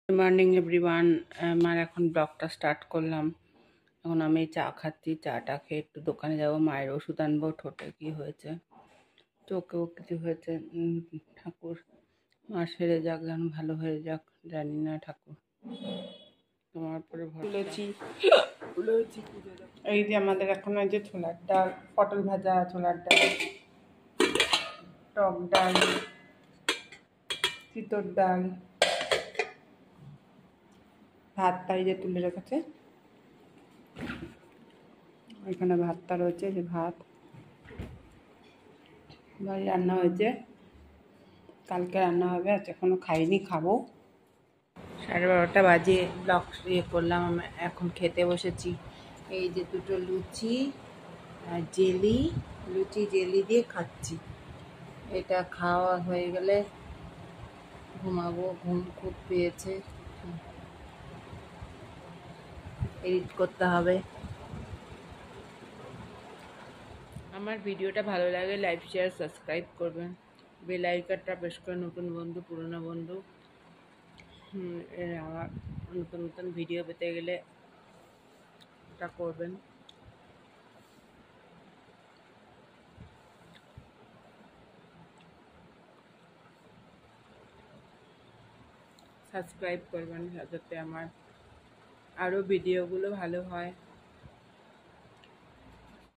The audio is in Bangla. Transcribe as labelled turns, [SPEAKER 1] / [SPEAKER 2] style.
[SPEAKER 1] Good morning everyone. আমার এখন ব্লগটা স্টার্ট করলাম। এখন আমি চা খাচ্ছি। চাটা খেয়ে একটু দোকানে যাব, মায়ের ওষুধ আনবো। ঠোঁটে কি হয়েছে, চোখেও কিছু হয়েছে। ঠাকুর মা সেরে যাক, যেন ভালো হয়ে যাক। জানি না ঠাকুর তোমার উপরে তুলেছি। এই যে আমাদের এখন এই যে ছোলার ডাল, পটল ভাজা, ছোলার ডাল, টক ডাল, চিতর ডাল, ভাতটা এই যে তুলে রেখেছে। এখানে ভাতটা রয়েছে, যে ভাত ভাই রান্না হয়েছে, কালকে রান্না হবে, আজ এখনো খাইনি, খাবো। 12:30 বাজে ব্লগ করলাম। আমি এখন খেতে বসেছি। এই যে দুটো লুচি আর জেলি, লুচি জেলি দিয়ে খাচ্ছি। এটা খাওয়া হয়ে গেলে ঘুমাবো, ঘুম খুব পেয়েছে, এডিট করতে হবে। আমার ভিডিওটা ভালো লাগে লাইক শেয়ার সাবস্ক্রাইব করবেন, বেল আইকনটা প্রেস করে নতুন বন্ধু পুরনো বন্ধু আমার নতুন নতুন ভিডিও পেতে গেলে এটা করবেন। সাবস্ক্রাইব করবেন যাতে আমার আরও ভিডিওগুলো ভালো হয়।